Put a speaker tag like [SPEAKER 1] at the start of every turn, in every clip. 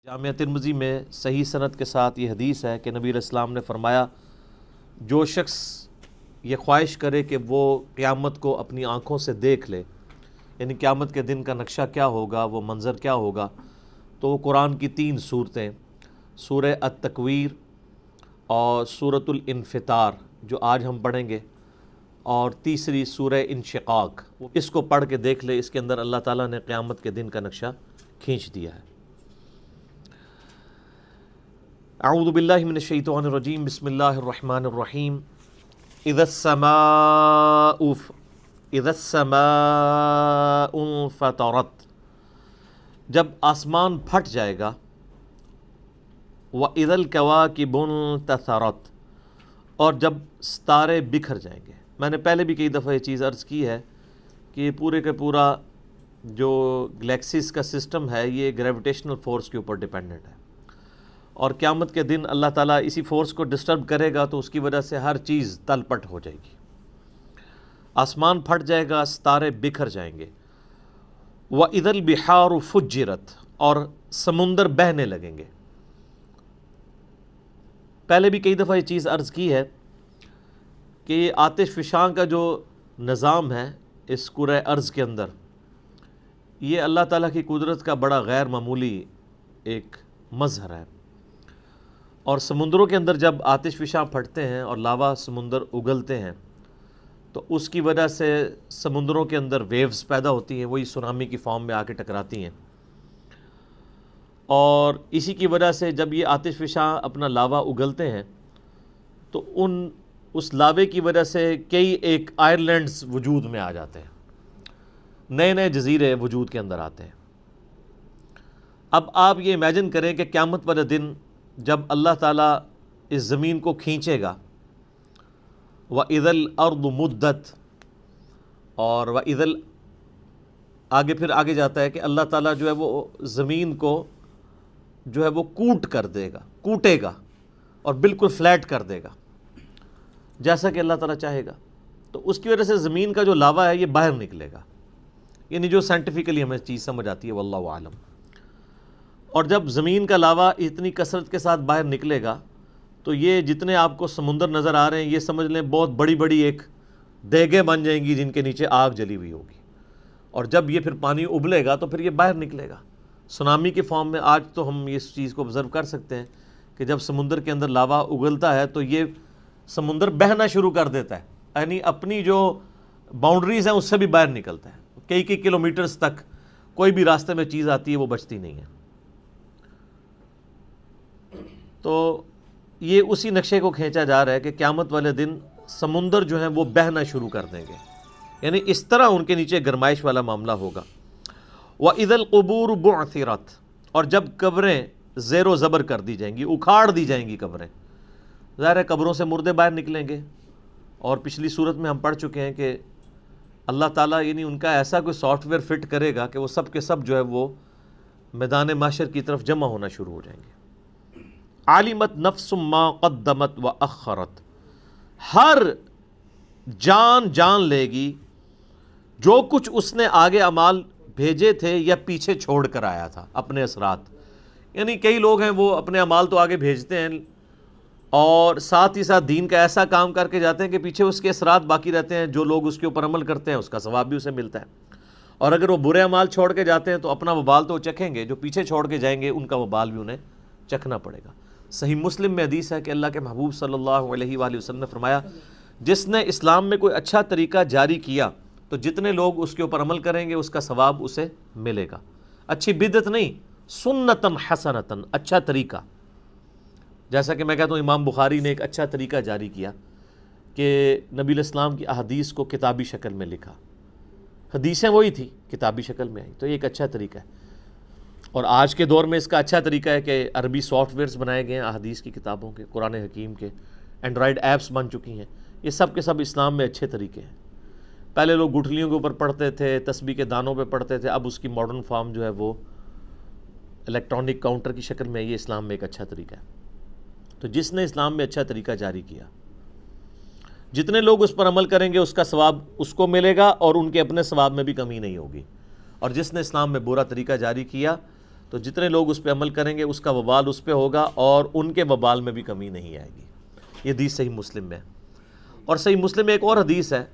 [SPEAKER 1] جامعہ ترمذی میں صحیح سند کے ساتھ یہ حدیث ہے کہ نبی علیہ السلام نے فرمایا، جو شخص یہ خواہش کرے کہ وہ قیامت کو اپنی آنکھوں سے دیکھ لے، یعنی قیامت کے دن کا نقشہ کیا ہوگا، وہ منظر کیا ہوگا، تو وہ قرآن کی 3 صورتیں سورہ التکویر اور سورۃ الانفطار جو آج ہم پڑھیں گے، اور تیسری سورہ انشقاق، اس کو پڑھ کے دیکھ لے۔ اس کے اندر اللہ تعالیٰ نے قیامت کے دن کا نقشہ کھینچ دیا ہے۔ اعوذ باللہ من الشیطان الرجیم، بسم اللہ الرحمن الرحیم۔ اذا السماء انفطرت، جب آسمان پھٹ جائے گا، وَإِذَا الْكَوَاكِبُ انتَثَرَتْ، اور جب ستارے بکھر جائیں گے۔ میں نے پہلے بھی کئی دفعہ یہ چیز عرض کی ہے کہ پورے کا پورا جو گلیکسیز کا سسٹم ہے یہ گریویٹیشنل فورس کے اوپر ڈیپینڈنٹ ہے، اور قیامت کے دن اللہ تعالیٰ اسی فورس کو ڈسٹرب کرے گا تو اس کی وجہ سے ہر چیز تل پٹ ہو جائے گی، آسمان پھٹ جائے گا، ستارے بکھر جائیں گے۔ وَإِذَا الْبِحَارُ فُجِّرَتْ، اور سمندر بہنے لگیں گے۔ پہلے بھی کئی دفعہ یہ چیز عرض کی ہے کہ یہ آتش فشاں کا جو نظام ہے اس کرۂ ارض کے اندر، یہ اللہ تعالیٰ کی قدرت کا بڑا غیر معمولی ایک مظہر ہے، اور سمندروں کے اندر جب آتش فشاں پھٹتے ہیں اور لاوا سمندر اگلتے ہیں تو اس کی وجہ سے سمندروں کے اندر ویوز پیدا ہوتی ہیں، وہی سونامی کی فارم میں آ کے ٹکراتی ہیں، اور اسی کی وجہ سے جب یہ آتش فشاں اپنا لاوا اگلتے ہیں تو اس لاوے کی وجہ سے کئی ایک آئرلینڈز وجود میں آ جاتے ہیں، نئے نئے جزیرے وجود کے اندر آتے ہیں۔ اب آپ یہ امیجن کریں کہ قیامت والے دن جب اللہ تعالیٰ اس زمین کو کھینچے گا، وَإِذَا الْأَرْضُ مُدَّتْ، اور وَإِذَا آگے جاتا ہے کہ اللہ تعالیٰ جو ہے وہ زمین کو جو ہے وہ کوٹے گا اور بالکل فلیٹ کر دے گا جیسا کہ اللہ تعالیٰ چاہے گا، تو اس کی وجہ سے زمین کا جو لاوا ہے یہ باہر نکلے گا، یعنی جو سائنٹیفکلی ہمیں چیز سمجھ آتی ہے، واللہ عالم۔ اور جب زمین کا لاوا اتنی کثرت کے ساتھ باہر نکلے گا تو یہ جتنے آپ کو سمندر نظر آ رہے ہیں یہ سمجھ لیں بہت بڑی بڑی ایک دیگیں بن جائیں گی جن کے نیچے آگ جلی ہوئی ہوگی، اور جب یہ پھر پانی ابلے گا تو پھر یہ باہر نکلے گا سونامی کے فارم میں۔ آج تو ہم اس چیز کو آبزرو کر سکتے ہیں کہ جب سمندر کے اندر لاوا اگلتا ہے تو یہ سمندر بہنا شروع کر دیتا ہے، یعنی اپنی جو باؤنڈریز ہیں اس سے بھی باہر نکلتا ہے، کئی کلومیٹرز تک کوئی بھی راستے میں چیز آتی ہے وہ بچتی نہیں ہے۔ تو یہ اسی نقشے کو کھینچا جا رہا ہے کہ قیامت والے دن سمندر جو ہیں وہ بہنا شروع کر دیں گے، یعنی اس طرح ان کے نیچے گرمائش والا معاملہ ہوگا۔ وَإِذَا الْقُبُورُ بُعْثِرَتْ، اور جب قبریں زیر و زبر کر دی جائیں گی، اکھاڑ دی جائیں گی قبریں، ظاہر ہے قبروں سے مردے باہر نکلیں گے، اور پچھلی صورت میں ہم پڑھ چکے ہیں کہ اللہ تعالیٰ یعنی ان کا ایسا کوئی سافٹ ویئر فٹ کرے گا کہ وہ سب کے سب جو ہے وہ میدان محشر کی طرف جمع ہونا شروع ہو جائیں گے۔ عَلِمَتْ نَفْسٌ مَا قَدَّمَتْ وَأَخَّرَتْ، ہر جان لے گی جو کچھ اس نے آگے اعمال بھیجے تھے یا پیچھے چھوڑ کر آیا تھا اپنے اثرات، یعنی کئی لوگ ہیں وہ اپنے اعمال تو آگے بھیجتے ہیں اور ساتھ ہی ساتھ دین کا ایسا کام کر کے جاتے ہیں کہ پیچھے اس کے اثرات باقی رہتے ہیں، جو لوگ اس کے اوپر عمل کرتے ہیں اس کا ثواب بھی اسے ملتا ہے، اور اگر وہ برے اعمال چھوڑ کے جاتے ہیں تو اپنا وبال تو چکھیں گے، جو پیچھے چھوڑ کے جائیں گے ان کا وبال بھی انہیں چکھنا پڑے گا۔ صحیح مسلم میں حدیث ہے کہ اللہ کے محبوب صلی اللہ علیہ وآلہ وسلم نے فرمایا، جس نے اسلام میں کوئی اچھا طریقہ جاری کیا تو جتنے لوگ اس کے اوپر عمل کریں گے اس کا ثواب اسے ملے گا۔ اچھی بدعت نہیں، سنتن حسنتن، اچھا طریقہ۔ جیسا کہ میں کہتا ہوں امام بخاری نے ایک اچھا طریقہ جاری کیا کہ نبی علیہ السلام کی احادیث کو کتابی شکل میں لکھا، حدیثیں وہی تھی کتابی شکل میں آئی، تو یہ ایک اچھا طریقہ ہے۔ اور آج کے دور میں اس کا اچھا طریقہ ہے کہ عربی سافٹ ویئرز بنائے گئے ہیں احادیث کی کتابوں کے، قرآن حکیم کے، اینڈرائڈ ایپس بن چکی ہیں، یہ سب کے سب اسلام میں اچھے طریقے ہیں۔ پہلے لوگ گٹھلیوں کے اوپر پڑھتے تھے، تسبیح کے دانوں پہ پڑھتے تھے، اب اس کی ماڈرن فارم جو ہے وہ الیکٹرانک کاؤنٹر کی شکل میں، یہ اسلام میں ایک اچھا طریقہ ہے۔ تو جس نے اسلام میں اچھا طریقہ جاری کیا، جتنے لوگ اس پر عمل کریں گے اس کا ثواب اس کو ملے گا اور ان کے اپنے ثواب میں بھی کمی نہیں ہوگی، اور جس نے اسلام میں برا طریقہ جاری کیا تو جتنے لوگ اس پہ عمل کریں گے اس کا وبال اس پہ ہوگا اور ان کے وبال میں بھی کمی نہیں آئے گی۔ یہ حدیث صحیح مسلم میں ہے۔ اور صحیح مسلم میں ایک اور حدیث ہے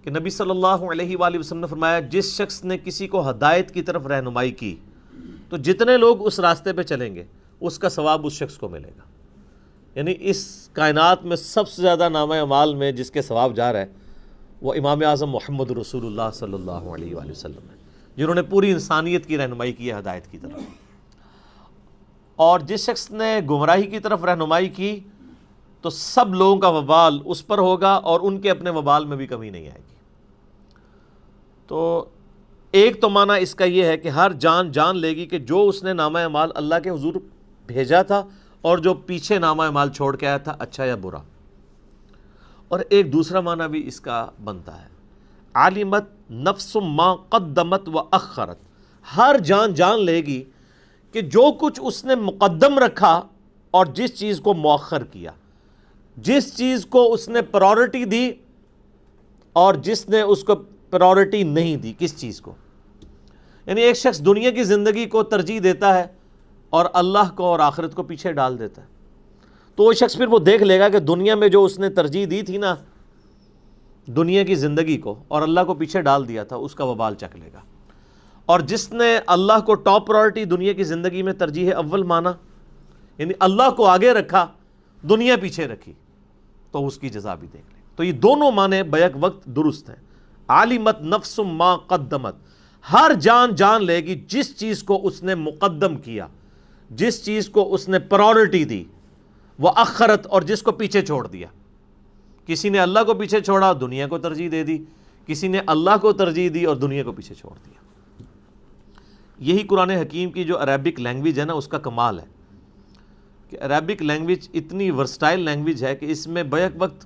[SPEAKER 1] کہ نبی صلی اللہ علیہ وآلہ وسلم نے فرمایا جس شخص نے کسی کو ہدایت کی طرف رہنمائی کی تو جتنے لوگ اس راستے پہ چلیں گے اس کا ثواب اس شخص کو ملے گا۔ یعنی اس کائنات میں سب سے زیادہ نامہ اعمال میں جس کے ثواب جا رہا ہے وہ امام اعظم محمد رسول اللہ صلی اللہ علیہ وآلہ وسلم ہے، جنہوں نے پوری انسانیت کی رہنمائی کی ہے ہدایت کی طرف۔ اور جس شخص نے گمراہی کی طرف رہنمائی کی تو سب لوگوں کا وبال اس پر ہوگا اور ان کے اپنے وبال میں بھی کمی نہیں آئے گی۔ تو ایک تو معنی اس کا یہ ہے کہ ہر جان جان لے گی کہ جو اس نے نامہ اعمال اللہ کے حضور بھیجا تھا اور جو پیچھے نامہ اعمال چھوڑ کے آیا تھا، اچھا یا برا۔ اور ایک دوسرا معنی بھی اس کا بنتا ہے، عالمت نفس ما قدمت و اخرت، ہر جان جان لے گی کہ جو کچھ اس نے مقدم رکھا اور جس چیز کو مؤخر کیا، جس چیز کو اس نے پرائورٹی دی اور جس نے اس کو پرائورٹی نہیں دی، کس چیز کو۔ یعنی ایک شخص دنیا کی زندگی کو ترجیح دیتا ہے اور اللہ کو اور آخرت کو پیچھے ڈال دیتا ہے، تو وہ شخص پھر وہ دیکھ لے گا کہ دنیا میں جو اس نے ترجیح دی تھی نا دنیا کی زندگی کو اور اللہ کو پیچھے ڈال دیا تھا، اس کا وبال چکھ لے گا۔ اور جس نے اللہ کو ٹاپ پرائورٹی دنیا کی زندگی میں ترجیح اول مانا، یعنی اللہ کو آگے رکھا دنیا پیچھے رکھی، تو اس کی جزا بھی دیکھ لیں۔ تو یہ دونوں معنی بیک وقت درست ہیں۔ عالمت نفس ما قدمت، ہر جان جان لے گی جس چیز کو اس نے مقدم کیا، جس چیز کو اس نے پرائورٹی دی، وہ اخرت، اور جس کو پیچھے چھوڑ دیا۔ کسی نے اللہ کو پیچھے چھوڑا، دنیا کو ترجیح دے دی، کسی نے اللہ کو ترجیح دی اور دنیا کو پیچھے چھوڑ دیا۔ یہی قرآن حکیم کی جو عربک لینگویج ہے نا اس کا کمال ہے کہ عربک لینگویج اتنی ورسٹائل لینگویج ہے کہ اس میں بیک وقت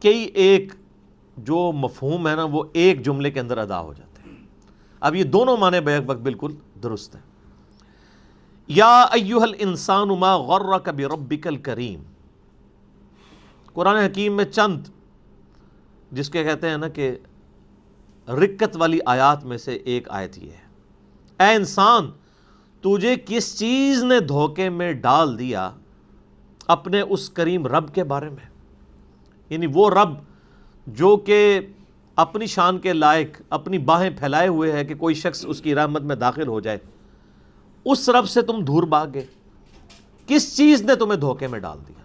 [SPEAKER 1] کئی ایک جو مفہوم ہے نا وہ ایک جملے کے اندر ادا ہو جاتے ہیں۔ اب یہ دونوں معنی بیک وقت بالکل درست ہیں۔ یا ایھا الانسان ما غرک بربک الکریم، قرآن حکیم میں چند جس کے کہتے ہیں نا کہ رکت والی آیات میں سے ایک آیت یہ ہے، اے انسان تجھے کس چیز نے دھوکے میں ڈال دیا اپنے اس کریم رب کے بارے میں۔ یعنی وہ رب جو کہ اپنی شان کے لائق اپنی باہیں پھیلائے ہوئے ہے کہ کوئی شخص اس کی رحمت میں داخل ہو جائے، اس رب سے تم دور بھاگ گئے۔ کس چیز نے تمہیں دھوکے میں ڈال دیا؟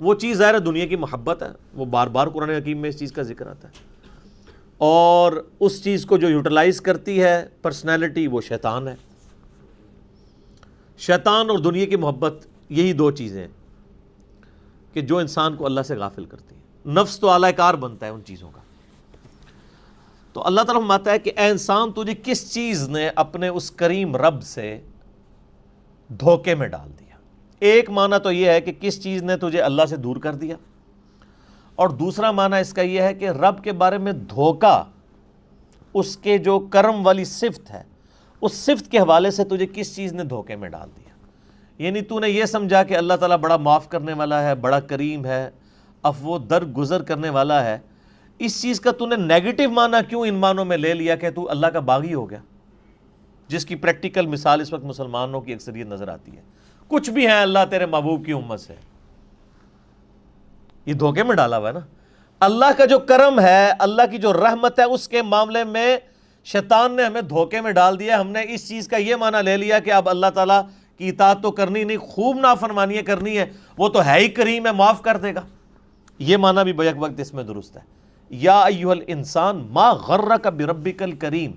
[SPEAKER 1] وہ چیز ظاہر ہے دنیا کی محبت ہے، وہ بار بار قرآن حکیم میں اس چیز کا ذکر آتا ہے، اور اس چیز کو جو یوٹیلائز کرتی ہے پرسنالٹی وہ شیطان ہے۔ شیطان اور دنیا کی محبت یہی دو چیزیں ہیں کہ جو انسان کو اللہ سے غافل کرتی ہیں۔ نفس تو اعلی کار بنتا ہے ان چیزوں کا۔ تو اللہ تعالیٰ فرماتا ہے کہ اے انسان تجھے کس چیز نے اپنے اس کریم رب سے دھوکے میں ڈال دیا۔ ایک معنی تو یہ ہے کہ کس چیز نے تجھے اللہ سے دور کر دیا، اور دوسرا معنی اس کا یہ ہے کہ رب کے بارے میں دھوکا، اس کے جو کرم والی صفت ہے اس صفت کے حوالے سے تجھے کس چیز نے دھوکے میں ڈال دیا۔ یعنی تو نے یہ سمجھا کہ اللہ تعالیٰ بڑا معاف کرنے والا ہے، بڑا کریم ہے، عفو درگزر کرنے والا ہے، اس چیز کا تو نے نیگیٹو معنی کیوں ان معنوں میں لے لیا کہ تو اللہ کا باغی ہو گیا، جس کی پریکٹیکل مثال اس وقت مسلمانوں کی اکثریت نظر آتی ہے۔ کچھ بھی ہیں اللہ تیرے محبوب کی امت سے، یہ دھوکے میں ڈالا ہوا ہے نا۔ اللہ کا جو کرم ہے، اللہ کی جو رحمت ہے، اس کے معاملے میں شیطان نے ہمیں دھوکے میں ڈال دیا۔ ہم نے اس چیز کا یہ معنی لے لیا کہ اب اللہ تعالیٰ کی اطاعت تو کرنی نہیں، خوب نافرمانیاں کرنی ہے، وہ تو ہے ہی کریم ہے، معاف کر دے گا۔ یہ معنی بھی بیک وقت اس میں درست ہے۔ یا ایھا الانسان ما غرک بربک الکریم،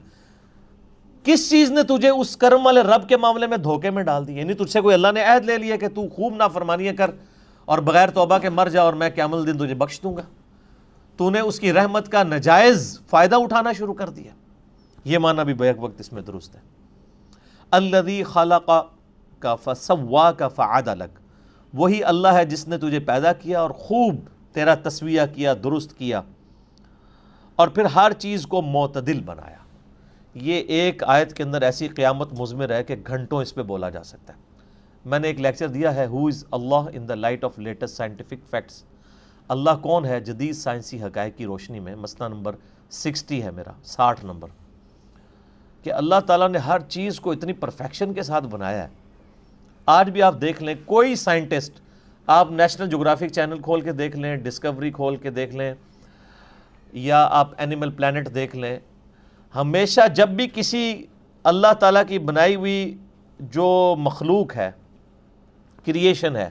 [SPEAKER 1] کس چیز نے تجھے اس کرم والے رب کے معاملے میں دھوکے میں ڈال دی؟ یعنی تجھ سے کوئی اللہ نے عہد لے لیا کہ تو خوب نافرمانیاں کر اور بغیر توبہ کے مر جا اور میں قیامت دن تجھے بخش دوں گا۔ تو نے اس کی رحمت کا ناجائز فائدہ اٹھانا شروع کر دیا۔ یہ معنی بھی بیک وقت اس میں درست ہے۔ الذی خلقک فسواک فعدلک، وہی اللہ ہے جس نے تجھے پیدا کیا اور خوب تیرا تسویہ کیا، درست کیا، اور پھر ہر چیز کو معتدل بنایا۔ یہ ایک آیت کے اندر ایسی قیامت مضمر ہے کہ گھنٹوں اس پہ بولا جا سکتا ہے۔ میں نے ایک لیکچر دیا ہے who is Allah in the light of latest scientific facts, Allah کون ہے جدید سائنسی حقائق کی روشنی میں، مسئلہ نمبر 60 ہے میرا، 60 نمبر، کہ اللہ تعالیٰ نے ہر چیز کو اتنی پرفیکشن کے ساتھ بنایا ہے. آج بھی آپ دیکھ لیں کوئی سائنٹسٹ، آپ نیشنل جغرافک چینل کھول کے دیکھ لیں، ڈسکوری کھول کے دیکھ لیں، یا آپ اینیمل پلانٹ دیکھ لیں، ہمیشہ جب بھی کسی اللہ تعالیٰ کی بنائی ہوئی جو مخلوق ہے، کریشن ہے،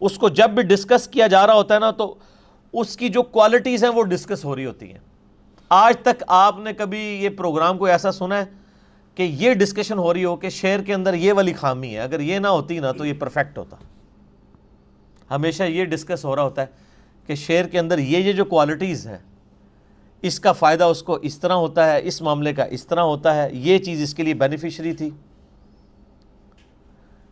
[SPEAKER 1] اس کو جب بھی ڈسکس کیا جا رہا ہوتا ہے نا، تو اس کی جو کوالٹیز ہیں وہ ڈسکس ہو رہی ہوتی ہیں. آج تک آپ نے کبھی یہ پروگرام کو ایسا سنا ہے کہ یہ ڈسکشن ہو رہی ہو کہ شیر کے اندر یہ والی خامی ہے، اگر یہ نہ ہوتی نا تو یہ پرفیکٹ ہوتا؟ ہمیشہ یہ ڈسکس ہو رہا ہوتا ہے کہ شیر کے اندر یہ جو کوالٹیز ہیں، اس کا فائدہ اس کو اس طرح ہوتا ہے، اس معاملے کا اس طرح ہوتا ہے، یہ چیز اس کے لیے بینیفیشری تھی.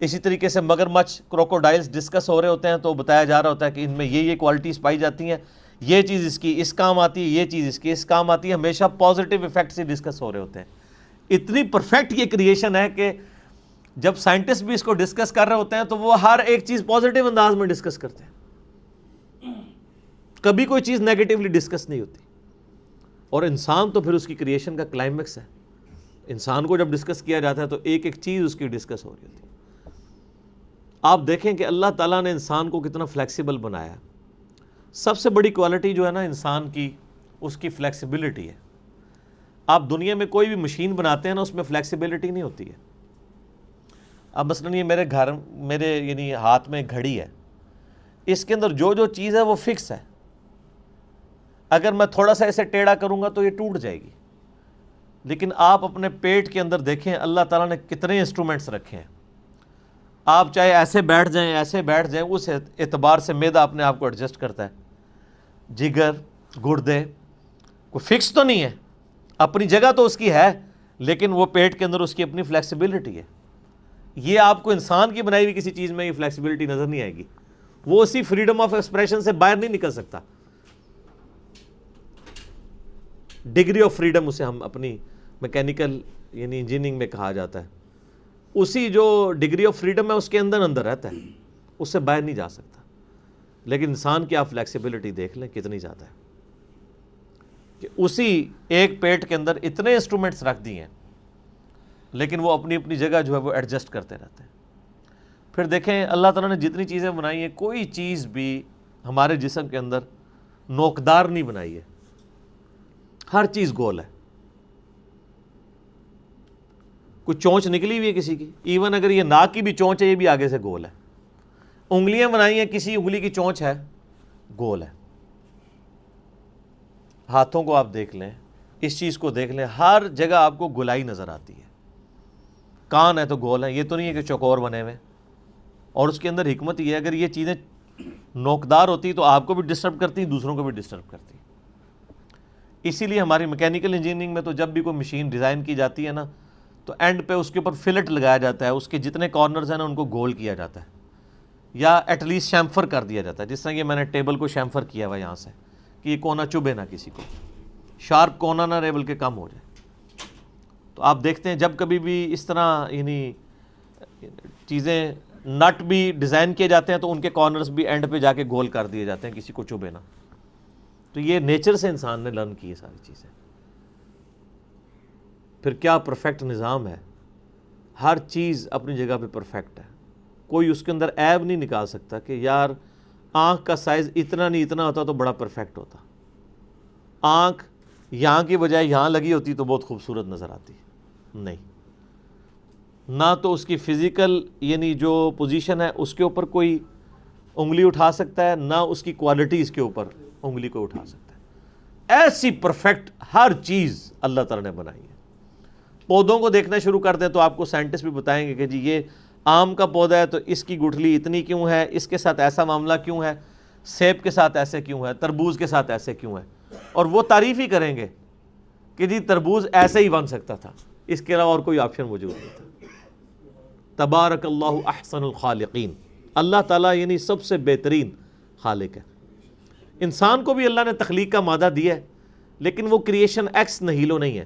[SPEAKER 1] اسی طریقے سے مگرمچھ، کروکوڈائلز ڈسکس ہو رہے ہوتے ہیں تو بتایا جا رہا ہوتا ہے کہ ان میں یہ کوالٹیز پائی جاتی ہیں، یہ چیز اس کی اس کام آتی ہے، یہ چیز اس کی اس کام آتی ہے. ہمیشہ پازیٹیو ایفیکٹس ہی ڈسکس ہو رہے ہوتے ہیں. اتنی پرفیکٹ یہ کریشن ہے کہ جب سائنٹسٹ بھی اس کو ڈسکس کر رہے ہوتے ہیں تو وہ ہر ایک چیز پازیٹیو انداز میں ڈسکس کرتے ہیں، کبھی کوئی چیز نیگیٹیولی ڈسکس نہیں ہوتی. اور انسان تو پھر اس کی کریشن کا کلائمیکس ہے. انسان کو جب ڈسکس کیا جاتا ہے تو ایک ایک چیز اس کی ڈسکس ہو رہی ہوتی ہے. آپ دیکھیں کہ اللہ تعالیٰ نے انسان کو کتنا فلیکسیبل بنایا ہے. سب سے بڑی کوالٹی جو ہے نا انسان کی، اس کی فلیکسیبلٹی ہے. آپ دنیا میں کوئی بھی مشین بناتے ہیں نا، اس میں فلیکسیبلٹی نہیں ہوتی ہے. اب مثلاً یہ میرے یعنی ہاتھ میں گھڑی ہے، اس کے اندر جو چیز ہے وہ فکس ہے. اگر میں تھوڑا سا ایسے ٹیڑھا کروں گا تو یہ ٹوٹ جائے گی. لیکن آپ اپنے پیٹ کے اندر دیکھیں اللہ تعالیٰ نے کتنے انسٹرومنٹس رکھے ہیں. آپ چاہے ایسے بیٹھ جائیں، ایسے بیٹھ جائیں، اس اعتبار سے معدہ اپنے آپ کو ایڈجسٹ کرتا ہے. جگر، گردے، کوئی فکس تو نہیں ہے، اپنی جگہ تو اس کی ہے، لیکن وہ پیٹ کے اندر اس کی اپنی فلیکسیبلٹی ہے. یہ آپ کو انسان کی بنائی ہوئی کسی چیز میں یہ فلیکسیبلٹی نظر نہیں آئے گی. وہ اسی فریڈم آف ایکسپریشن سے باہر نہیں نکل سکتا. ڈگری آف فریڈم اسے ہم اپنی میکینیکل یعنی انجینئرنگ میں کہا جاتا ہے. اسی جو ڈگری آف فریڈم ہے اس کے اندر رہتا ہے، اس سے باہر نہیں جا سکتا. لیکن انسان کی آپ فلیکسیبلٹی دیکھ لیں کتنی زیادہ ہے کہ اسی ایک پیٹ کے اندر اتنے انسٹرومنٹس رکھ دیے ہیں، لیکن وہ اپنی اپنی جگہ جو ہے وہ ایڈجسٹ کرتے رہتے ہیں. پھر دیکھیں اللہ تعالیٰ نے جتنی چیزیں بنائی ہیں، کوئی چیز بھی ہمارے جسم کے اندر نوکدار نہیں بنائی ہے. ہر چیز گول ہے. کوئی چونچ نکلی ہوئی ہے کسی کی، ایون اگر یہ ناک کی بھی چونچ ہے یہ بھی آگے سے گول ہے. انگلیاں بنائی ہیں، کسی انگلی کی چونچ ہے، گول ہے. ہاتھوں کو آپ دیکھ لیں، اس چیز کو دیکھ لیں، ہر جگہ آپ کو گولائی نظر آتی ہے. کان ہے تو گول ہے، یہ تو نہیں ہے کہ چوکور بنے ہوئے. اور اس کے اندر حکمت یہ ہے، اگر یہ چیزیں نوکدار ہوتی تو آپ کو بھی ڈسٹرب کرتی، دوسروں کو بھی ڈسٹرب کرتی. اسی لیے ہماری میکینیکل انجینئرنگ میں تو جب بھی کوئی مشین ڈیزائن کی جاتی ہے نا، تو اینڈ پہ اس کے اوپر فلٹ لگایا جاتا ہے، اس کے جتنے کارنرز ہیں نا ان کو گول کیا جاتا ہے، یا ایٹ لیسٹ شیمفر کر دیا جاتا ہے. جس طرح کہ میں نے ٹیبل کو شیمفر کیا ہوا یہاں سے، کہ یہ کونا چبھے نہ کسی کو، شارپ کونا نہ رہے بلکہ کم ہو جائے. تو آپ دیکھتے ہیں جب کبھی بھی اس طرح یعنی چیزیں نٹ بھی ڈیزائن کیے جاتے ہیں تو ان کے کارنرز بھی اینڈ پہ جا کے گول کر دیے جاتے ہیں کسی کو چبھے نہ. تو یہ نیچر سے انسان نے لرن کی ہے ساری چیزیں. پھر کیا پرفیکٹ نظام ہے، ہر چیز اپنی جگہ پہ پرفیکٹ ہے. کوئی اس کے اندر عیب نہیں نکال سکتا کہ یار آنکھ کا سائز اتنا نہیں اتنا ہوتا تو بڑا پرفیکٹ ہوتا، آنکھ یہاں کی بجائے یہاں لگی ہوتی تو بہت خوبصورت نظر آتی. نہیں، نہ تو اس کی فزیکل یعنی جو پوزیشن ہے اس کے اوپر کوئی انگلی اٹھا سکتا ہے، نہ اس کی کوالٹیز کے اوپر انگلی کو اٹھا سکتا ہے. ایسی پرفیکٹ ہر چیز اللہ تعالیٰ نے بنائی ہے. پودوں کو دیکھنا شروع کر دیں تو آپ کو سائنٹسٹ بھی بتائیں گے کہ جی یہ آم کا پودا ہے تو اس کی گٹھلی اتنی کیوں ہے، اس کے ساتھ ایسا معاملہ کیوں ہے، سیب کے ساتھ ایسے کیوں ہے، تربوز کے ساتھ ایسے کیوں ہے. اور وہ تعریف ہی کریں گے کہ جی تربوز ایسے ہی بن سکتا تھا، اس کے علاوہ اور کوئی آپشن موجود نہیں تھا. تبارک اللہ احسن الخالقین. اللہ تعالیٰ یعنی سب سے بہترین خالق ہے. انسان کو بھی اللہ نے تخلیق کا مادہ دیا ہے، لیکن وہ کریشن ایکس نہیلو نہیں ہے،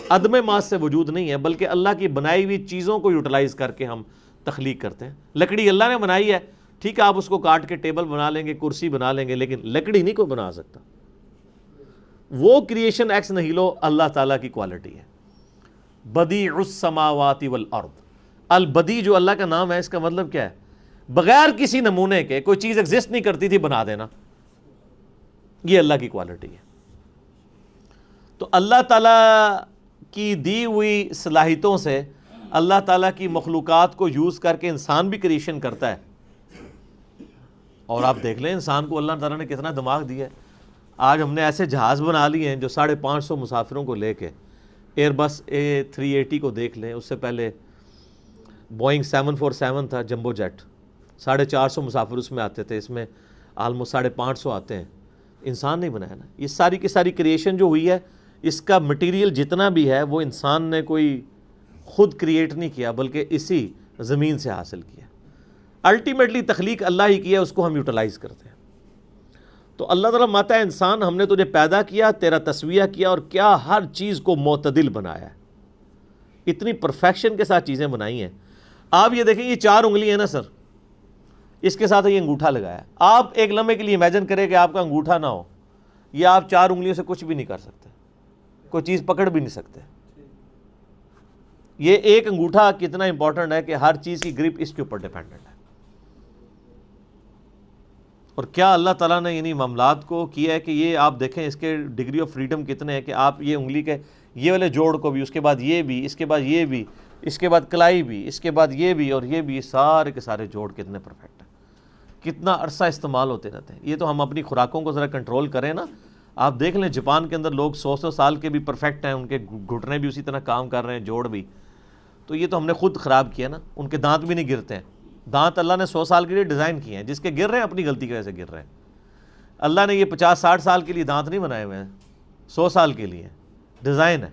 [SPEAKER 1] عدم ماس سے وجود نہیں ہے، بلکہ اللہ کی بنائی ہوئی چیزوں کو یوٹیلائز کر کے ہم تخلیق کرتے ہیں. لکڑی اللہ نے بنائی ہے، ٹھیک ہے آپ اس کو کاٹ کے ٹیبل بنا لیں گے، کرسی بنا لیں گے، لیکن لکڑی نہیں کوئی بنا سکتا. وہ کریشن ایکس نہیلو اللہ تعالیٰ کی کوالٹی ہے. بدیع السماوات والارض. البدیع جو اللہ کا نام ہے، اس کا مطلب کیا ہے؟ بغیر کسی نمونے کے کوئی چیز ایگزسٹ نہیں کرتی تھی، بنا دینا. یہ اللہ کی کوالٹی ہے. تو اللہ تعالیٰ کی دی ہوئی صلاحیتوں سے اللہ تعالیٰ کی مخلوقات کو یوز کر کے انسان بھی کریشن کرتا ہے. اور آپ دیکھ لیں انسان کو اللہ تعالیٰ نے کتنا دماغ دیا ہے. آج ہم نے ایسے جہاز بنا لیے ہیں جو 550 مسافروں کو لے کے، ایئر بس A380 کو دیکھ لیں، اس سے پہلے بوئنگ 747 تھا جمبو جیٹ، 450 مسافر اس میں آتے تھے، اس میں آلموسٹ 550 آتے ہیں. انسان نہیں بنایا نا. یہ ساری کی ساری کریشن جو ہوئی ہے، اس کا مٹیریل جتنا بھی ہے وہ انسان نے کوئی خود کریٹ نہیں کیا، بلکہ اسی زمین سے حاصل کیا. الٹیمیٹلی تخلیق اللہ ہی کیا، اس کو ہم یوٹیلائز کرتے ہیں. تو اللہ تعالیٰ ماتا ہے انسان، ہم نے تجھے پیدا کیا، تیرا تسویہ کیا، اور کیا ہر چیز کو معتدل بنایا ہے. اتنی پرفیکشن کے ساتھ چیزیں بنائی ہیں. آپ یہ دیکھیں، یہ 4 انگلی ہیں نا سر، اس کے ساتھ یہ انگوٹھا لگایا ہے. آپ ایک لمحے کے لیے امیجن کریں کہ آپ کا انگوٹھا نہ ہو، یا آپ 4 انگلیوں سے کچھ بھی نہیں کر سکتے، کوئی چیز پکڑ بھی نہیں سکتے. یہ ایک انگوٹھا کتنا امپورٹنٹ ہے کہ ہر چیز کی گرپ اس کے اوپر ڈیپینڈنٹ ہے. اور کیا اللہ تعالیٰ نے یعنی معاملات کو کیا ہے کہ یہ آپ دیکھیں اس کے ڈگری آف فریڈم کتنے ہیں کہ آپ یہ انگلی کے یہ والے جوڑ کو بھی، اس کے بعد یہ بھی، اس کے بعد یہ بھی، اس کے بعد کلائی بھی، اس کے بعد یہ بھی اور یہ بھی، سارے کے سارے جوڑ کتنے پرفیکٹ ہیں، کتنا عرصہ استعمال ہوتے رہتے ہیں. یہ تو ہم اپنی خوراکوں کو ذرا کنٹرول کریں نا. آپ دیکھ لیں جاپان کے اندر لوگ 100 سال کے بھی پرفیکٹ ہیں، ان کے گھٹنے بھی اسی طرح کام کر رہے ہیں، جوڑ بھی. تو یہ تو ہم نے خود خراب کیا نا. ان کے دانت بھی نہیں گرتے ہیں. دانت اللہ نے 100 سال کے لیے ڈیزائن کیے ہیں، جس کے گر رہے ہیں اپنی غلطی کی وجہ سے گر رہے ہیں. اللہ نے یہ 50-60 سال کے لیے دانت نہیں بنائے ہوئے ہیں، 100 سال کے لیے ڈیزائن ہے.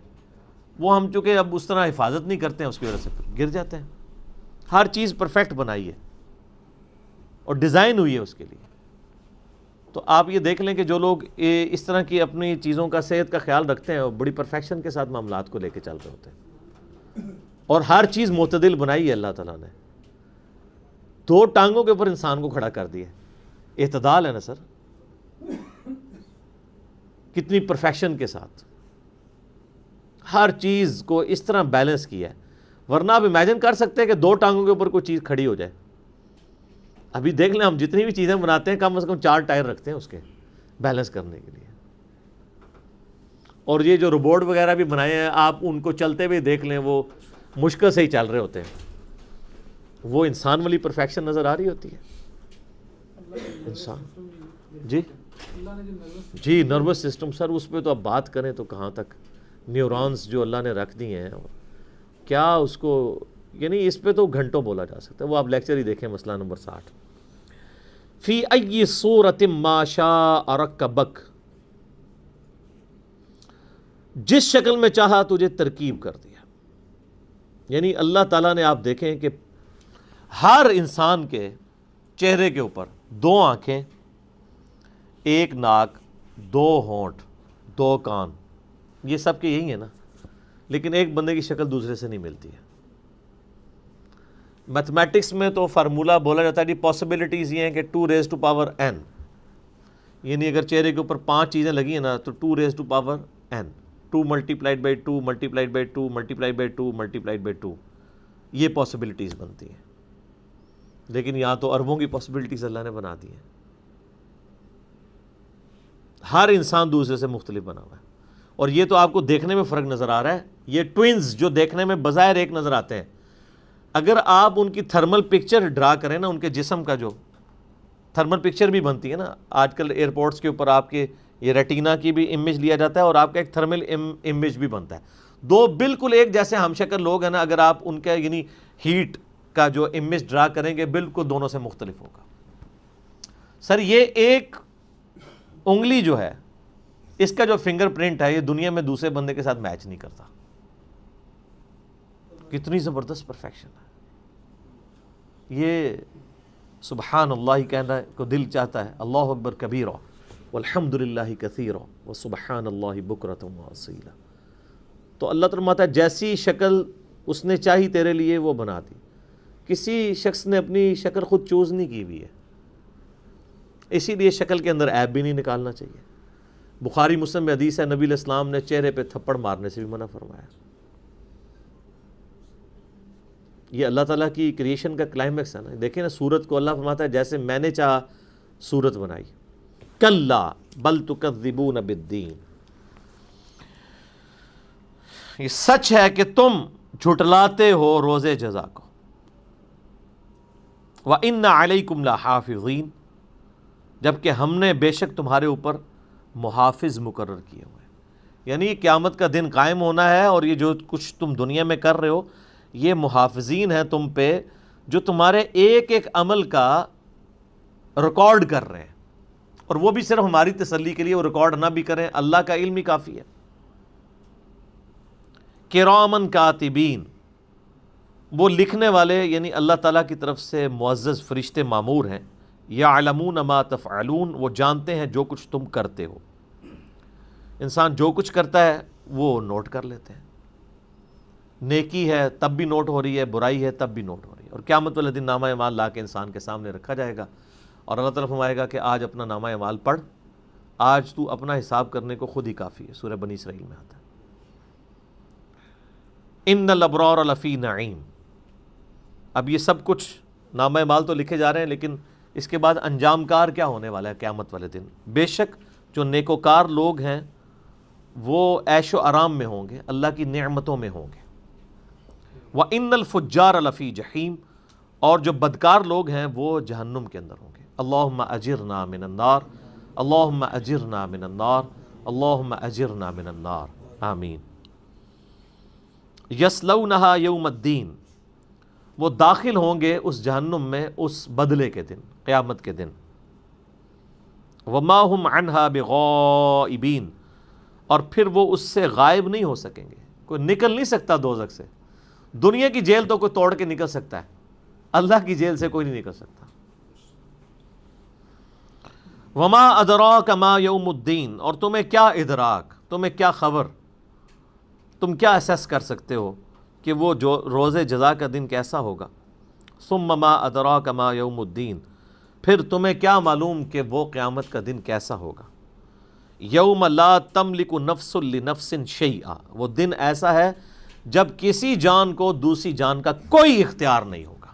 [SPEAKER 1] وہ ہم چونکہ اب اس طرح حفاظت نہیں کرتے ہیں، اس کی وجہ سے گر جاتے ہیں. ہر چیز پرفیکٹ بنائی ہے اور ڈیزائن ہوئی ہے اس کے لیے. تو آپ یہ دیکھ لیں کہ جو لوگ اس طرح کی اپنی چیزوں کا، صحت کا خیال رکھتے ہیں، اور بڑی پرفیکشن کے ساتھ معاملات کو لے کے چل رہے ہوتے ہیں. اور ہر چیز معتدل بنائی ہے اللہ تعالیٰ نے. 2 ٹانگوں کے اوپر انسان کو کھڑا کر دیا. اعتدال ہے نا سر، کتنی پرفیکشن کے ساتھ ہر چیز کو اس طرح بیلنس کیا ہے. ورنہ آپ امیجن کر سکتے ہیں کہ 2 ٹانگوں کے اوپر کوئی چیز کھڑی ہو جائے. ابھی دیکھ لیں ہم جتنی بھی چیزیں بناتے ہیں کم از کم 4 ٹائر رکھتے ہیں اس کے بیلنس کرنے کے لیے. اور یہ جو روبوٹ وغیرہ بھی بنائے ہیں، آپ ان کو چلتے ہوئے دیکھ لیں، وہ مشکل سے ہی چل رہے ہوتے ہیں. وہ انسان والی پرفیکشن نظر آ رہی ہوتی ہے. انسان جی نروس سسٹم سر، اس پہ تو اب بات کریں تو کہاں تک. نیورونز جو اللہ نے رکھ دی ہیں، کیا اس کو یعنی اس پہ تو گھنٹوں بولا جا سکتا ہے. وہ آپ لیکچر ہی دیکھیں، مسئلہ نمبر 60. فی ای صورت ما شاء رکبک، جس شکل میں چاہا تجھے ترکیب کر دیا. یعنی اللہ تعالیٰ نے آپ دیکھیں کہ ہر انسان کے چہرے کے اوپر 2 آنکھیں، 1 ناک، 2 ہونٹ، 2 کان، یہ سب کے یہی ہیں نا. لیکن ایک بندے کی شکل دوسرے سے نہیں ملتی ہے. میتھمیٹکس میں تو فارمولہ بولا جاتا ہے کہ پاسبلٹیز یہ ہیں کہ 2n، یعنی اگر چہرے کے اوپر 5 چیزیں لگی ہیں نا تو 2n، 2 multiplied by 2 multiplied by 2 multiplied by 2 multiplied by 2، یہ پاسبلٹیز بنتی ہیں. لیکن یہاں تو اربوں کی پاسبلٹیز اللہ نے بنا دی ہیں. ہر انسان دوسرے سے مختلف بنا ہوا ہے. اور یہ تو آپ کو دیکھنے میں فرق نظر آ رہا ہے. یہ ٹوئنز جو دیکھنے میں بظاہر ایک نظر آتے ہیں، اگر آپ ان کی تھرمل پکچر ڈرا کریں نا، ان کے جسم کا جو تھرمل پکچر بھی بنتی ہے نا، آج کل ایئرپورٹس کے اوپر آپ کے یہ ریٹینا کی بھی امیج لیا جاتا ہے اور آپ کا ایک تھرمل امیج بھی بنتا ہے. 2 بالکل ایک جیسے ہم شکل لوگ ہیں نا، اگر آپ ان کا یعنی ہیٹ کا جو امیج ڈرا کریں گے بالکل دونوں سے مختلف ہوگا. سر یہ ایک انگلی جو ہے، اس کا جو فنگر پرنٹ ہے، یہ دنیا میں دوسرے بندے کے ساتھ میچ نہیں کرتا. کتنی زبردست پرفیکشن ہے. یہ سبحان اللہ کہنا کو دل چاہتا ہے. اللہ اکبر کبیرہ والحمد للہ کثیرہ وسبحان اللہ بکرۃ واصیلا. تو اللہ تعالیٰ فرماتا ہے جیسی شکل اس نے چاہی تیرے لیے وہ بنا دی. کسی شخص نے اپنی شکل خود چوز نہیں کی ہوئی ہے، اسی لیے شکل کے اندر عیب بھی نہیں نکالنا چاہیے. بخاری مسلم میں حدیث ہے، نبی علیہ السلام نے چہرے پہ تھپڑ مارنے سے بھی منع فرمایا. یہ اللہ تعالیٰ کی کریشن کا کلائمیکس ہے نا. دیکھیں نا سورت کو اللہ فرماتا ہے جیسے میں نے چاہا سورت بنائی. کلا بل تکذبون بالدین، یہ سچ ہے کہ تم جھٹلاتے ہو روز جزا کو. وَإِنَّ عَلَيْكُمْ لَحَافِظِينَ، جبکہ ہم نے بے شک تمہارے اوپر محافظ مقرر کیے ہوئے ہیں. یعنی قیامت کا دن قائم ہونا ہے، اور یہ جو کچھ تم دنیا میں کر رہے ہو یہ محافظین ہیں تم پہ، جو تمہارے ایک ایک عمل کا ریکارڈ کر رہے ہیں. اور وہ بھی صرف ہماری تسلی کے لیے، وہ ریکارڈ نہ بھی کریں، اللہ کا علم ہی کافی ہے. کرامن کاتبین، وہ لکھنے والے یعنی اللہ تعالیٰ کی طرف سے معزز فرشتے مامور ہیں. یعلمون ما تفعلون، وہ جانتے ہیں جو کچھ تم کرتے ہو. انسان جو کچھ کرتا ہے وہ نوٹ کر لیتے ہیں. نیکی ہے تب بھی نوٹ ہو رہی ہے، برائی ہے تب بھی نوٹ ہو رہی ہے. اور قیامت والے دن نامہ اعمال لا کے انسان کے سامنے رکھا جائے گا، اور اللہ تعالیٰ فرمائے گا کہ آج اپنا نامہ اعمال پڑھ، آج تو اپنا حساب کرنے کو خود ہی کافی ہے. سورہ بنی اسرائیل میں آتا ہے ان الابرار لفی نعیم. اب یہ سب کچھ نامہ اعمال تو لکھے جا رہے ہیں، لیکن اس کے بعد انجام کار کیا ہونے والا ہے قیامت والے دن. بے شک جو نیکوکار لوگ ہیں وہ عیش و آرام میں ہوں گے، اللہ کی نعمتوں میں ہوں گے. وَإِنَّ الْفُجَّارَ لَفِي جَحِيمٍ، اور جو بدکار لوگ ہیں وہ جہنم کے اندر ہوں گے. اللہم اجرنا من النار، اللہم اجرنا من النار، اللہم اجرنا من النار، آمین. یصلونہا یوم الدین، وہ داخل ہوں گے اس جہنم میں اس بدلے کے دن، قیامت کے دن. وما ہم عنہا بغائبین، اور پھر وہ اس سے غائب نہیں ہو سکیں گے. کوئی نکل نہیں سکتا دوزخ سے. دنیا کی جیل تو کوئی توڑ کے نکل سکتا ہے، اللہ کی جیل سے کوئی نہیں نکل سکتا. وما ادراک ما یوم الدین، اور تمہیں کیا ادراک، تمہیں کیا خبر، تم کیا اسیس کر سکتے ہو کہ وہ جو روز جزا کا دن کیسا ہوگا. ثم ما ادراک ما یوم الدین، پھر تمہیں کیا معلوم کہ وہ قیامت کا دن کیسا ہوگا. یوم لا تملک نفس لنفس شیئا، وہ دن ایسا ہے جب کسی جان کو دوسری جان کا کوئی اختیار نہیں ہوگا.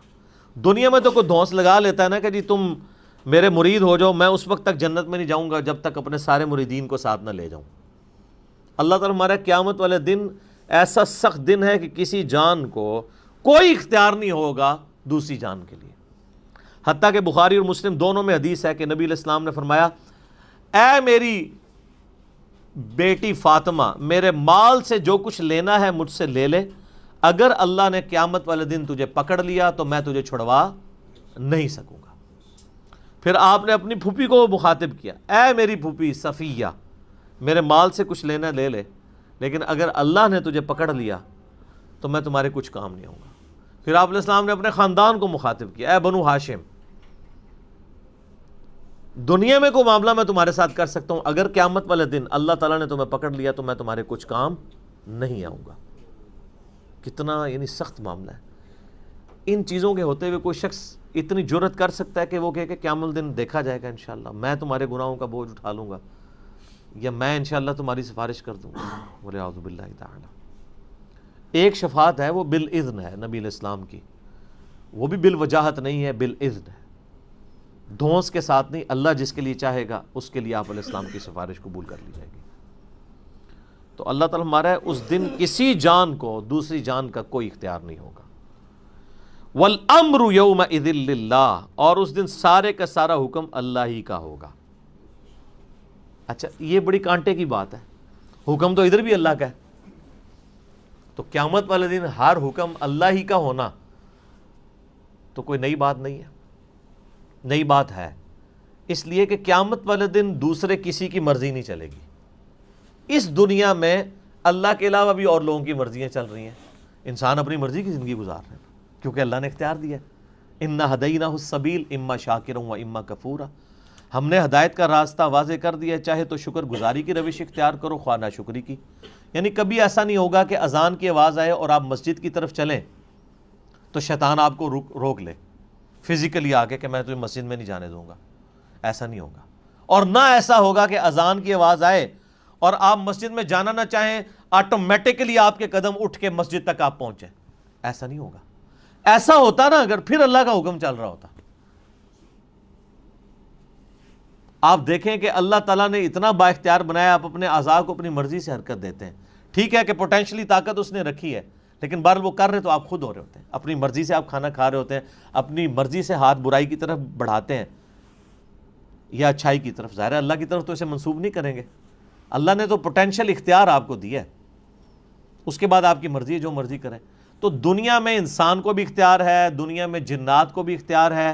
[SPEAKER 1] دنیا میں تو کوئی دھونس لگا لیتا ہے نا کہ جی تم میرے مرید ہو جاؤ، میں اس وقت تک جنت میں نہیں جاؤں گا جب تک اپنے سارے مریدین کو ساتھ نہ لے جاؤں. اللہ تعالیٰ ہمارا قیامت والے دن ایسا سخت دن ہے کہ کسی جان کو کوئی اختیار نہیں ہوگا دوسری جان کے لیے. حتیٰ کہ بخاری اور مسلم دونوں میں حدیث ہے کہ نبی علیہ السلام نے فرمایا، اے میری بیٹی فاطمہ، میرے مال سے جو کچھ لینا ہے مجھ سے لے لے، اگر اللہ نے قیامت والے دن تجھے پکڑ لیا تو میں تجھے چھڑوا نہیں سکوں گا. پھر آپ نے اپنی پھوپھی کو مخاطب کیا، اے میری پھوپھی صفیہ، میرے مال سے کچھ لینا لے لے، لیکن اگر اللہ نے تجھے پکڑ لیا تو میں تمہارے کچھ کام نہیں ہوں گا. پھر آپ علیہ السلام نے اپنے خاندان کو مخاطب کیا، اے بنو ہاشم، دنیا میں کوئی معاملہ میں تمہارے ساتھ کر سکتا ہوں، اگر قیامت والے دن اللہ تعالیٰ نے تمہیں پکڑ لیا تو میں تمہارے کچھ کام نہیں آؤں گا. کتنا یعنی سخت معاملہ ہے. ان چیزوں کے ہوتے ہوئے کوئی شخص اتنی جرت کر سکتا ہے کہ وہ کہے کہ قیامت دن دیکھا جائے گا انشاءاللہ، میں تمہارے گناہوں کا بوجھ اٹھا لوں گا، یا میں انشاءاللہ تمہاری سفارش کر دوں گا. وَلِعَوْذُ بِاللَّهِ تَعَالَى. ایک شفاعت ہے وہ بالاذن ہے نبی علیہ السلام کی، وہ بھی بالوجاہت نہیں ہے، بالاذن ہے، دھونس کے ساتھ نہیں. اللہ جس کے لیے چاہے گا اس کے لیے آپ علیہ السلام کی سفارش قبول کر لی جائے گی. تو اللہ تعالیٰ ہمارا ہے اس دن کسی جان کو دوسری جان کا کوئی اختیار نہیں ہوگا. وَالْأَمْرُ يَوْمَئِذٍ لِلَّهِ، اور اس دن سارے کا سارا حکم اللہ ہی کا ہوگا. اچھا یہ بڑی کانٹے کی بات ہے، حکم تو ادھر بھی اللہ کا ہے، تو قیامت والے دن ہر حکم اللہ ہی کا ہونا تو کوئی نئی بات نہیں ہے. نئی بات ہے اس لیے کہ قیامت والے دن دوسرے کسی کی مرضی نہیں چلے گی. اس دنیا میں اللہ کے علاوہ بھی اور لوگوں کی مرضیاں چل رہی ہیں، انسان اپنی مرضی کی زندگی گزار رہے ہیں کیونکہ اللہ نے اختیار دیا ہے. اِنَّا هَدَيْنَاهُ السَّبِيلَ إِمَّا شَاكِرًا وَإِمَّا كَفُورًا، ہم نے ہدایت کا راستہ واضح کر دیا ہے، چاہے تو شکر گزاری کی روش اختیار کرو، خواہ ناشکری کی. یعنی کبھی ایسا نہیں ہوگا کہ اذان کی آواز آئے اور آپ مسجد کی طرف چلیں تو شیطان آپ کو روک لے فزیکلی آ کے کہ میں تمہیں مسجد میں نہیں جانے دوں گا. ایسا نہیں ہوگا. اور نہ ایسا ہوگا کہ اذان کی آواز آئے اور آپ مسجد میں جانا نہ چاہیں، آٹومیٹکلی آپ کے قدم اٹھ کے مسجد تک آپ پہنچیں. ایسا نہیں ہوگا. ایسا ہوتا نا اگر، پھر اللہ کا حکم چل رہا ہوتا. آپ دیکھیں کہ اللہ تعالیٰ نے اتنا با اختیار بنایا، آپ اپنے اعضاء کو اپنی مرضی سے حرکت دیتے ہیں. ٹھیک ہے کہ پوٹینشلی طاقت اس نے رکھی ہے، لیکن بہرحال وہ کر رہے تو آپ خود ہو رہے ہوتے ہیں. اپنی مرضی سے آپ کھانا کھا رہے ہوتے ہیں، اپنی مرضی سے ہاتھ برائی کی طرف بڑھاتے ہیں یا اچھائی کی طرف. ظاہر ہے اللہ کی طرف تو اسے منسوب نہیں کریں گے. اللہ نے تو پوٹینشل اختیار آپ کو دیا ہے، اس کے بعد آپ کی مرضی ہے، جو مرضی کریں. تو دنیا میں انسان کو بھی اختیار ہے، دنیا میں جنات کو بھی اختیار ہے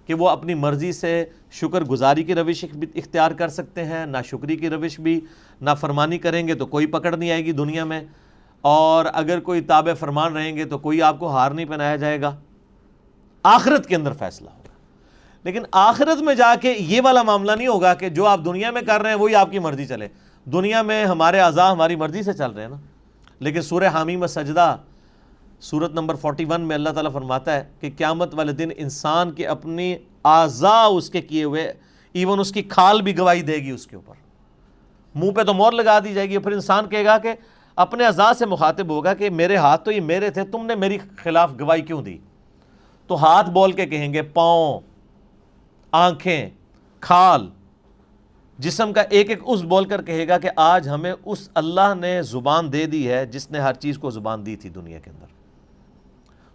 [SPEAKER 1] کہ وہ اپنی مرضی سے شکر گزاری کی روش بھی اختیار کر سکتے ہیں، ناشکری کی روش بھی. نافرمانی کریں گے تو کوئی پکڑ نہیں آئے گی دنیا میں، اور اگر کوئی تابع فرمان رہیں گے تو کوئی آپ کو ہار نہیں پہنایا جائے گا. آخرت کے اندر فیصلہ ہوگا. لیکن آخرت میں جا کے یہ والا معاملہ نہیں ہوگا کہ جو آپ دنیا میں کر رہے ہیں وہی آپ کی مرضی چلے. دنیا میں ہمارے اعضاء ہماری مرضی سے چل رہے ہیں نا. لیکن سورہ حامیم السجدہ سورت نمبر 41 میں اللہ تعالیٰ فرماتا ہے کہ قیامت والے دن انسان کے اپنی اعضاء اس کے کیے ہوئے، ایون اس کی کھال بھی گواہی دے گی اس کے اوپر. منہ پہ تو مور لگا دی جائے گی. پھر انسان کہے گا کہ اپنے اعضاء سے مخاطب ہوگا کہ میرے ہاتھ تو یہ میرے تھے، تم نے میری خلاف گواہی کیوں دی؟ تو ہاتھ بول کے کہیں گے، پاؤں، آنکھیں، کھال، جسم کا ایک ایک عضو بول کر کہے گا کہ آج ہمیں اس اللہ نے زبان دے دی ہے جس نے ہر چیز کو زبان دی تھی دنیا کے اندر.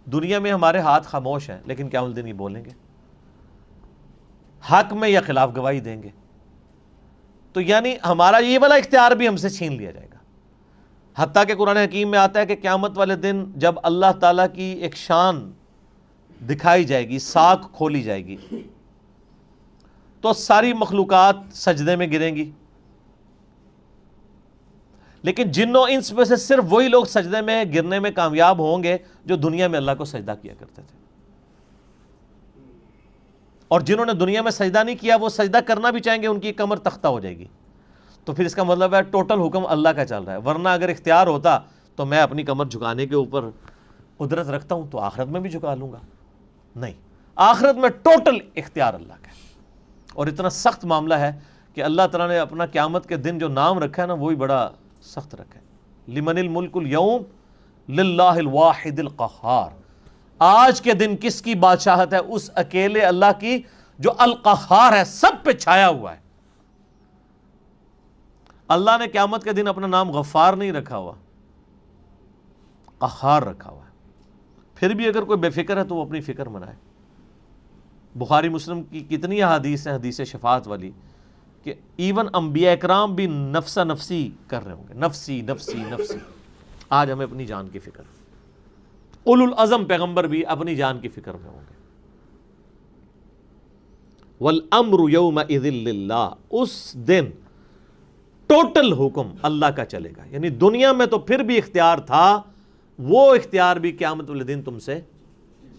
[SPEAKER 1] دنیا میں ہمارے ہاتھ خاموش ہیں، لیکن قیامت دن یہ بولیں گے، حق میں یا خلاف گواہی دیں گے. تو یعنی ہمارا یہ والا اختیار بھی ہم سے چھین لیا جائے گا. حتیٰ کہ قرآن حکیم میں آتا ہے کہ قیامت والے دن جب اللہ تعالیٰ کی ایک شان دکھائی جائے گی، ساکھ کھولی جائے گی، تو ساری مخلوقات سجدے میں گریں گی. لیکن جن و انس میں سے صرف وہی لوگ سجدے میں گرنے میں کامیاب ہوں گے جو دنیا میں اللہ کو سجدہ کیا کرتے تھے. اور جنہوں نے دنیا میں سجدہ نہیں کیا وہ سجدہ کرنا بھی چاہیں گے، ان کی کمر تختہ ہو جائے گی. تو پھر اس کا مطلب ہے ٹوٹل حکم اللہ کا چل رہا ہے. ورنہ اگر اختیار ہوتا تو میں اپنی کمر جھکانے کے اوپر قدرت رکھتا ہوں تو آخرت میں بھی جھکا لوں گا. نہیں، آخرت میں ٹوٹل اختیار اللہ کا ہے. اور اتنا سخت معاملہ ہے کہ اللہ تعالیٰ نے اپنا قیامت کے دن جو نام رکھا ہے نا وہی بڑا سخت رکھا ہے. لمن الملک اليوم للہ الواحد القہار. آج کے دن کس کی بادشاہت ہے؟ اس اکیلے اللہ کی جو القہار ہے، سب پہ چھایا ہوا ہے. اللہ نے قیامت کے دن اپنا نام غفار نہیں رکھا ہوا، قہار رکھا ہوا ہے. پھر بھی اگر کوئی بے فکر ہے تو وہ اپنی فکر منائے. بخاری مسلم کی کتنی احادیث ہیں حدیث شفاعت والی کہ ایون انبیاء اکرام بھی نفسا نفسی کر رہے ہوں گے، نفسی نفسی نفسی. آج ہمیں اپنی جان کی فکر. اولو العزم پیغمبر بھی اپنی جان کی فکر میں ہوں گے. والامر یومئذ للہ. اس دن ٹوٹل حکم اللہ کا چلے گا. یعنی دنیا میں تو پھر بھی اختیار تھا، وہ اختیار بھی قیامت والے دن تم سے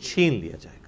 [SPEAKER 1] چھین لیا جائے گا.